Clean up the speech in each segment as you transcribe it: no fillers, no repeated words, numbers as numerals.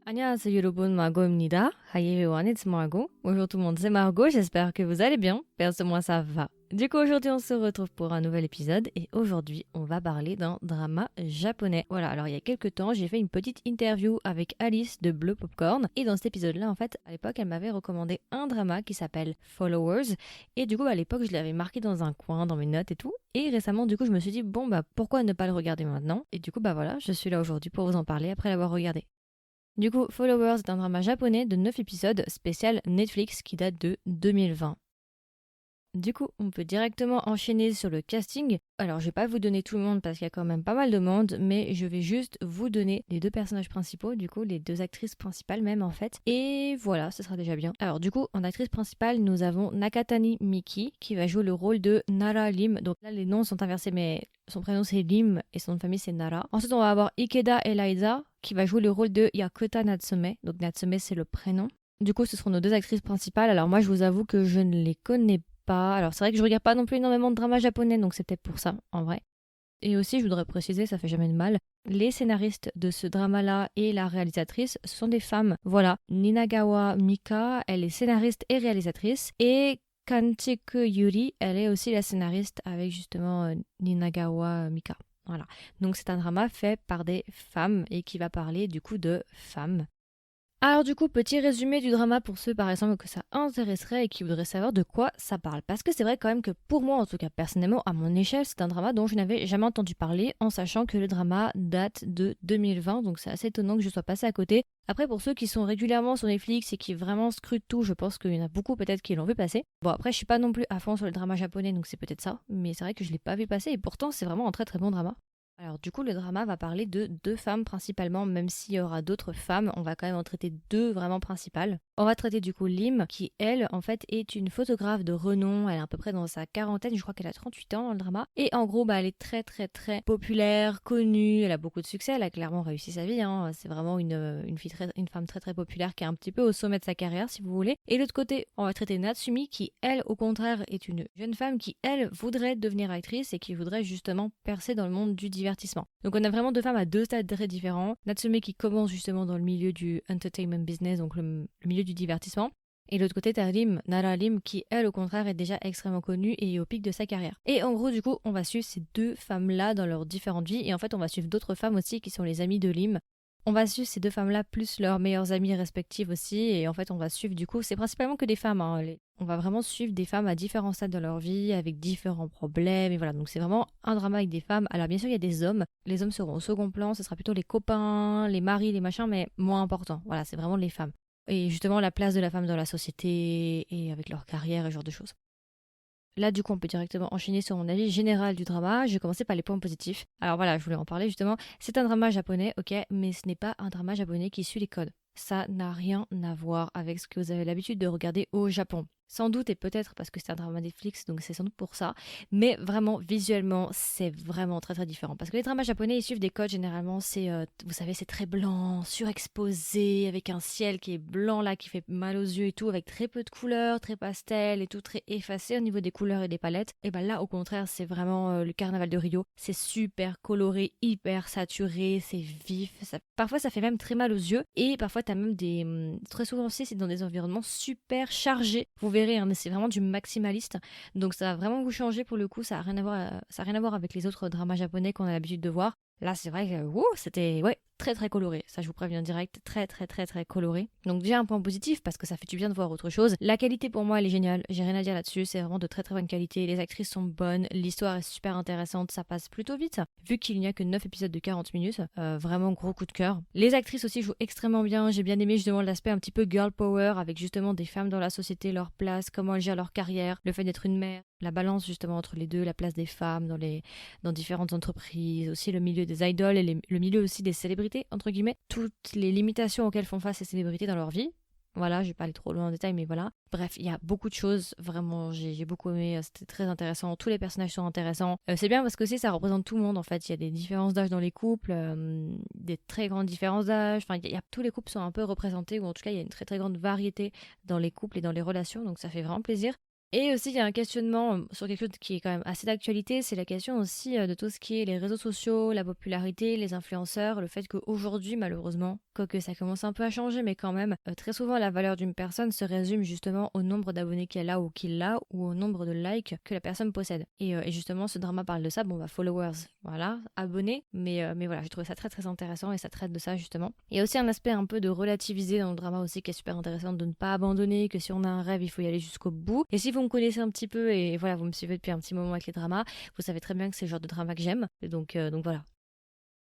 안녕하세요 여러분, Margot입니다. Hi everyone, it's Margot. Bonjour tout le monde, c'est Margot, j'espère que vous allez bien. Perso, moi ça va. Du coup, aujourd'hui on se retrouve pour un nouvel épisode et aujourd'hui on va parler d'un drama japonais. Voilà, alors il y a quelques temps, j'ai fait une petite interview avec Alice de Bleu Popcorn et dans cet épisode-là, en fait, à l'époque, elle m'avait recommandé un drama qui s'appelle Followers et du coup, à l'époque, je l'avais marqué dans un coin, dans mes notes et tout. Et récemment, du coup, je me suis dit, bon, bah pourquoi ne pas le regarder maintenant? Et du coup, bah voilà, je suis là aujourd'hui pour vous en parler après l'avoir regardé. Du coup, Followers est un drama japonais de 9 épisodes spécial Netflix qui date de 2020. Du coup, on peut directement enchaîner sur le casting. Alors, je vais pas vous donner tout le monde parce qu'il y a quand même pas mal de monde, mais je vais juste vous donner les deux personnages principaux, du coup, les deux actrices principales même en fait. Et voilà, ce sera déjà bien. Alors, du coup, en actrice principale, nous avons Nakatani Miki qui va jouer le rôle de Nara Lim. Donc là, les noms sont inversés, mais son prénom c'est Lim et son nom de famille c'est Nara. Ensuite, on va avoir Ikeda Eliza qui va jouer le rôle de Yakuta Natsume. Donc Natsume, c'est le prénom. Du coup, ce seront nos deux actrices principales. Alors moi, je vous avoue que je ne les connais pas. Alors c'est vrai que je regarde pas non plus énormément de dramas japonais, donc c'est peut-être pour ça, en vrai. Et aussi, je voudrais préciser, ça fait jamais de mal, les scénaristes de ce drama-là et la réalisatrice, ce sont des femmes. Voilà, Ninagawa Mika, elle est scénariste et réalisatrice. Et Kanchiku Yuri, elle est aussi la scénariste avec justement Ninagawa Mika. Voilà. Donc c'est un drama fait par des femmes et qui va parler du coup de femmes. Alors du coup, petit résumé du drama pour ceux par exemple que ça intéresserait et qui voudraient savoir de quoi ça parle. Parce que c'est vrai quand même que pour moi, en tout cas personnellement, à mon échelle, c'est un drama dont je n'avais jamais entendu parler en sachant que le drama date de 2020, donc c'est assez étonnant que je sois passée à côté. Après, pour ceux qui sont régulièrement sur Netflix et qui vraiment scrutent tout, je pense qu'il y en a beaucoup peut-être qui l'ont vu passer. Bon après, je suis pas non plus à fond sur le drama japonais, donc c'est peut-être ça, mais c'est vrai que je l'ai pas vu passer et pourtant c'est vraiment un très très bon drama. Alors du coup, le drama va parler de deux femmes principalement, même s'il y aura d'autres femmes, on va quand même en traiter deux vraiment principales. On va traiter du coup Lim, qui elle, en fait, est une photographe de renom, elle est à peu près dans sa quarantaine, je crois qu'elle a 38 ans dans le drama. Et en gros, bah, elle est très très très populaire, connue, elle a beaucoup de succès, elle a clairement réussi sa vie, hein. C'est vraiment une femme très très populaire qui est un petit peu au sommet de sa carrière, si vous voulez. Et de l'autre côté, on va traiter Natsumi, qui elle, au contraire, est une jeune femme qui, elle, voudrait devenir actrice et qui voudrait justement percer dans le monde du divertissement. Donc on a vraiment deux femmes à deux stades très différents. Natsume qui commence justement dans le milieu du entertainment business, donc le milieu du divertissement. Et de l'autre côté, t'as Rim, Nara Lim, qui elle au contraire est déjà extrêmement connue et est au pic de sa carrière. Et en gros, du coup, on va suivre ces deux femmes-là dans leurs différentes vies. Et en fait, on va suivre d'autres femmes aussi qui sont les amies de Lim. On va suivre ces deux femmes-là plus leurs meilleures amies respectives aussi. Et en fait, on va suivre du coup, c'est principalement que des femmes, hein. On va vraiment suivre des femmes à différents stades de leur vie, avec différents problèmes. Et voilà, donc c'est vraiment un drama avec des femmes. Alors bien sûr, il y a des hommes. Les hommes seront au second plan. Ce sera plutôt les copains, les maris, les machins, mais moins important. Voilà, c'est vraiment les femmes. Et justement, la place de la femme dans la société et avec leur carrière et ce genre de choses. Là, du coup, on peut directement enchaîner sur mon avis général du drama. Je vais commencer par les points positifs. Alors voilà, je voulais en parler justement. C'est un drama japonais, ok, mais ce n'est pas un drama japonais qui suit les codes. Ça n'a rien à voir avec ce que vous avez l'habitude de regarder au Japon. Sans doute et peut-être parce que c'est un drama Netflix, donc c'est sans doute pour ça. Mais vraiment, visuellement, c'est vraiment très très différent. Parce que les dramas japonais, ils suivent des codes généralement. C'est, vous savez, c'est très blanc, surexposé, avec un ciel qui est blanc là, qui fait mal aux yeux et tout, avec très peu de couleurs, très pastel et tout, très effacé au niveau des couleurs et des palettes. Et ben là, au contraire, c'est vraiment le carnaval de Rio. C'est super coloré, hyper saturé, c'est vif. Parfois, ça fait même très mal aux yeux. Et parfois, t'as même des... Très souvent aussi, c'est dans des environnements super chargés. Vous verrez, hein, mais c'est vraiment du maximaliste. Donc ça va vraiment vous changer pour le coup. Ça a rien à voir, ça a rien à voir avec les autres dramas japonais qu'on a l'habitude de voir. Là, c'est vrai que c'était ouais, très très coloré. Ça, je vous préviens direct, très très très très coloré. Donc déjà un point positif parce que ça fait du bien de voir autre chose. La qualité pour moi, elle est géniale. J'ai rien à dire là-dessus. C'est vraiment de très très bonne qualité. Les actrices sont bonnes. L'histoire est super intéressante. Ça passe plutôt vite. Vu qu'il n'y a que 9 épisodes de 40 minutes, vraiment gros coup de cœur. Les actrices aussi jouent extrêmement bien. J'ai bien aimé justement l'aspect un petit peu girl power avec justement des femmes dans la société, leur place, comment elles gèrent leur carrière, le fait d'être une mère, la balance justement entre les deux, la place des femmes dans différentes entreprises, aussi le milieu des idoles et le milieu aussi des célébrités, entre guillemets, toutes les limitations auxquelles font face ces célébrités dans leur vie. Voilà, je vais pas aller trop loin en détail, mais voilà. Bref, il y a beaucoup de choses, vraiment, j'ai beaucoup aimé, c'était très intéressant, tous les personnages sont intéressants. C'est bien parce que aussi ça représente tout le monde en fait, il y a des différences d'âge dans les couples, des très grandes différences d'âge, enfin tous les couples sont un peu représentés, ou en tout cas il y a une très très grande variété dans les couples et dans les relations, donc ça fait vraiment plaisir. Et aussi, il y a un questionnement sur quelque chose qui est quand même assez d'actualité, c'est la question aussi de tout ce qui est les réseaux sociaux, la popularité, les influenceurs, le fait qu'aujourd'hui, malheureusement, quoique ça commence un peu à changer, mais quand même, très souvent, la valeur d'une personne se résume justement au nombre d'abonnés qu'elle a ou qu'il a, ou au nombre de likes que la personne possède. Et justement, ce drama parle de ça, bon bah followers, voilà, abonnés, mais voilà, j'ai trouvé ça très très intéressant et ça traite de ça justement. Il y a aussi un aspect un peu de relativiser dans le drama aussi qui est super intéressant, de ne pas abandonner, que si on a un rêve, il faut y aller jusqu'au bout. Et si vous me connaissez un petit peu et voilà, vous me suivez depuis un petit moment avec les dramas, vous savez très bien que c'est le genre de drama que j'aime. Donc voilà.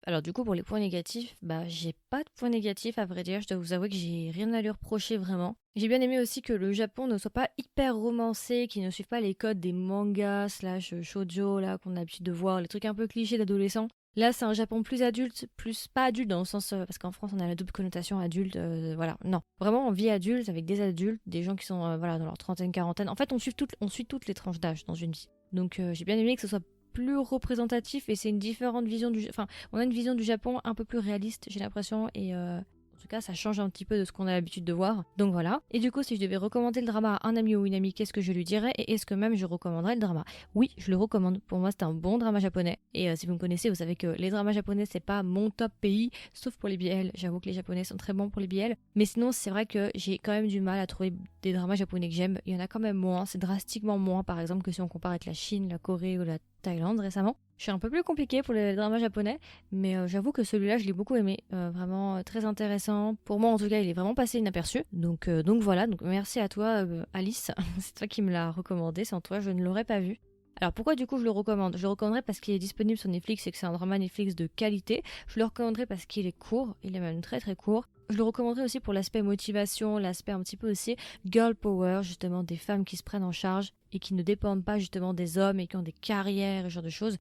Alors du coup pour les points négatifs, bah j'ai pas de points négatifs à vrai dire, je dois vous avouer que j'ai rien à lui reprocher vraiment. J'ai bien aimé aussi que le Japon ne soit pas hyper romancé, qu'il ne suive pas les codes des mangas slash shoujo là qu'on a l'habitude de voir, les trucs un peu clichés d'adolescents. Là c'est un Japon plus adulte, plus pas adulte dans le sens parce qu'en France on a la double connotation adulte, voilà, non. Vraiment on vit adulte avec des adultes, des gens qui sont voilà dans leur trentaine, quarantaine. En fait on suit toutes les tranches d'âge dans une vie. Donc j'ai bien aimé que ce soit plus représentatif et c'est une différente vision enfin on a une vision du Japon un peu plus réaliste j'ai l'impression et en tout cas ça change un petit peu de ce qu'on a l'habitude de voir donc voilà. Et du coup si je devais recommander le drama à un ami ou une amie, qu'est-ce que je lui dirais et est-ce que même je recommanderais le drama? Oui, je le recommande, pour moi c'est un bon drama japonais et si vous me connaissez vous savez que les dramas japonais c'est pas mon top pays sauf pour les BL, j'avoue que les japonais sont très bons pour les BL mais sinon c'est vrai que j'ai quand même du mal à trouver des dramas japonais que j'aime, il y en a quand même moins, c'est drastiquement moins par exemple que si on compare avec la Chine, la Corée ou la Thaïlande récemment. Je suis un peu plus compliquée pour les dramas japonais, mais j'avoue que celui-là, je l'ai beaucoup aimé. Vraiment très intéressant. Pour moi, en tout cas, il est vraiment passé inaperçu. Donc voilà, donc merci à toi, Alice. C'est toi qui me l'as recommandé. Sans toi, je ne l'aurais pas vu. Alors pourquoi du coup je le recommande? Je le recommanderais parce qu'il est disponible sur Netflix et que c'est un drama Netflix de qualité. Je le recommanderais parce qu'il est court, il est même très très court. Je le recommanderais aussi pour l'aspect motivation, l'aspect un petit peu aussi girl power, justement des femmes qui se prennent en charge et qui ne dépendent pas justement des hommes et qui ont des carrières et ce genre de choses.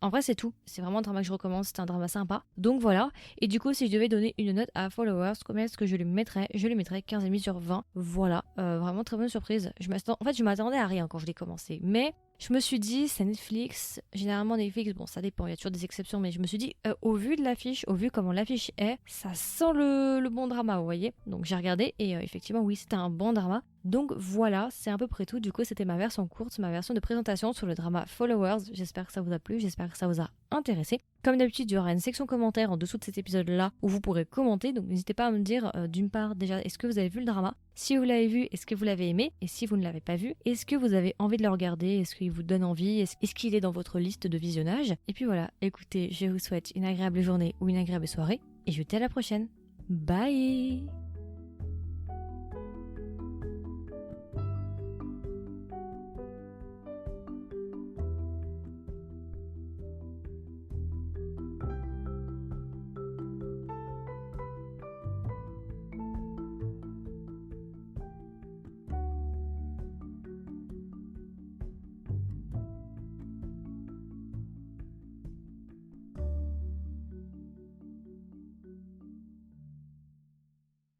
En vrai, c'est tout. C'est vraiment un drama que je recommande. C'est un drama sympa. Donc voilà. Et du coup, si je devais donner une note à Followers, combien est-ce que je lui mettrais? Je lui mettrais 15,5 sur 20. Voilà. Vraiment très bonne surprise. En fait, je m'attendais à rien quand je l'ai commencé. Mais je me suis dit, c'est Netflix. Généralement, Netflix, bon, ça dépend. Il y a toujours des exceptions. Mais je me suis dit, au vu de l'affiche, au vu comment l'affiche est, ça sent le bon drama, vous voyez. Donc j'ai regardé et effectivement, oui, c'était un bon drama. Donc voilà, c'est à peu près tout. Du coup, c'était ma version courte, ma version de présentation sur le drama Followers. J'espère que ça vous a plu, j'espère que ça vous a intéressé. Comme d'habitude, il y aura une section commentaires en dessous de cet épisode-là où vous pourrez commenter. Donc n'hésitez pas à me dire d'une part déjà, est-ce que vous avez vu le drama? Si vous l'avez vu, est-ce que vous l'avez aimé? Et si vous ne l'avez pas vu, est-ce que vous avez envie de le regarder? Est-ce qu'il vous donne envie? Est-ce qu'il est dans votre liste de visionnage? Et puis voilà, écoutez, je vous souhaite une agréable journée ou une agréable soirée et je vous dis à la prochaine. Bye!